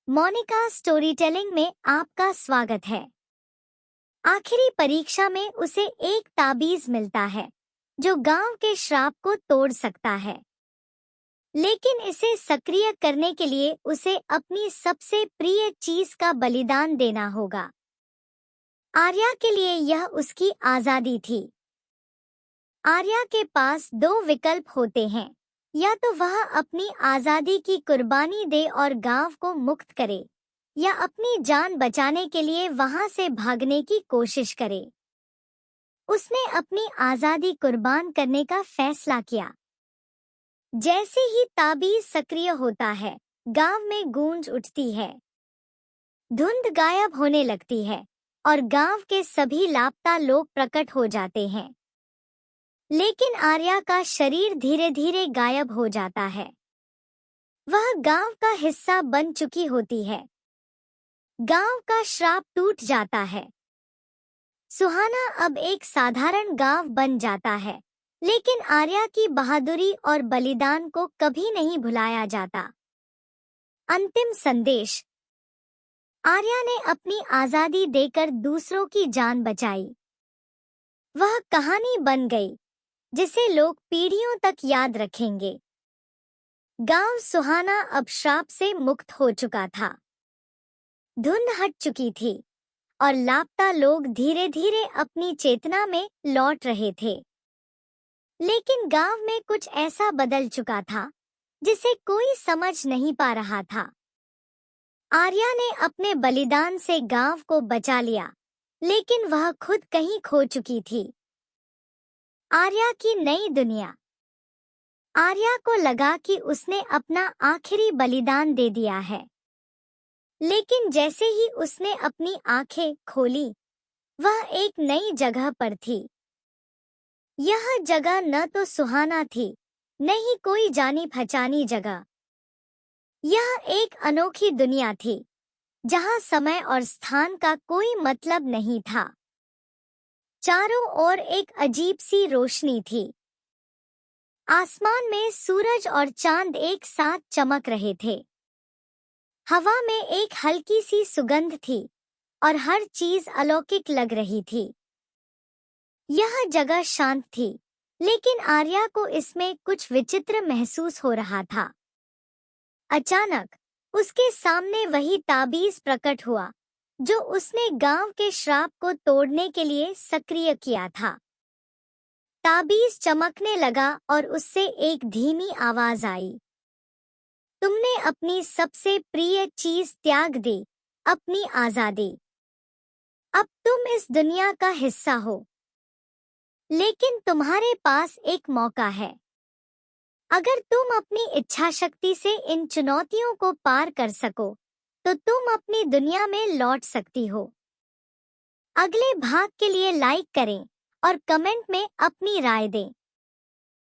Monika story telling में आपका स्वागत है। आखिरी परीक्षा में उसे एक ताबीज मिलता है जो गांव के श्राप को तोड़ सकता है, लेकिन इसे सक्रिय करने के लिए उसे अपनी सबसे प्रिय चीज का बलिदान देना होगा। आर्या के लिए यह उसकी आजादी थी। आर्या के पास दो विकल्प होते हैं, या तो वह अपनी आजादी की कुर्बानी दे और गांव को मुक्त करे, या अपनी जान बचाने के लिए वहां से भागने की कोशिश करे। उसने अपनी आजादी कुर्बान करने का फैसला किया। जैसे ही ताबीज सक्रिय होता है, गांव में गूंज उठती है। धुंध गायब होने लगती है और गांव के सभी लापता लोग प्रकट हो जाते हैं। लेकिन आर्या का शरीर धीरे धीरे गायब हो जाता है। वह गांव का हिस्सा बन चुकी होती है। गांव का श्राप टूट जाता है। सुहाना अब एक साधारण गांव बन जाता है, लेकिन आर्या की बहादुरी और बलिदान को कभी नहीं भुलाया जाता। अंतिम संदेश। आर्या ने अपनी आजादी देकर दूसरों की जान बचाई। वह कहानी बन गई जिसे लोग पीढ़ियों तक याद रखेंगे। गांव सुहाना अब श्राप से मुक्त हो चुका था। धुंध हट चुकी थी और लापता लोग धीरे धीरे अपनी चेतना में लौट रहे थे। लेकिन गांव में कुछ ऐसा बदल चुका था जिसे कोई समझ नहीं पा रहा था। आर्या ने अपने बलिदान से गांव को बचा लिया, लेकिन वह खुद कहीं खो चुकी थी। आर्या की नई दुनिया। आर्या को लगा कि उसने अपना आखिरी बलिदान दे दिया है, लेकिन जैसे ही उसने अपनी आंखें खोली, वह एक नई जगह पर थी। यह जगह न तो सुहाना थी, न ही कोई जानी पहचानी जगह। यह एक अनोखी दुनिया थी, जहां समय और स्थान का कोई मतलब नहीं था। चारों ओर एक अजीब सी रोशनी थी। आसमान में सूरज और चांद एक साथ चमक रहे थे। हवा में एक हल्की सी सुगंध थी और हर चीज अलौकिक लग रही थी। यह जगह शांत थी, लेकिन आर्या को इसमें कुछ विचित्र महसूस हो रहा था। अचानक उसके सामने वही ताबीज प्रकट हुआ जो उसने गांव के श्राप को तोड़ने के लिए सक्रिय किया था। ताबीज चमकने लगा और उससे एक धीमी आवाज आई। तुमने अपनी सबसे प्रिय चीज त्याग दी, अपनी आजादी। अब तुम इस दुनिया का हिस्सा हो, लेकिन तुम्हारे पास एक मौका है। अगर तुम अपनी इच्छा शक्ति से इन चुनौतियों को पार कर सको, तो तुम अपनी दुनिया में लौट सकती हो। अगले भाग के लिए लाइक करें और कमेंट में अपनी राय दें।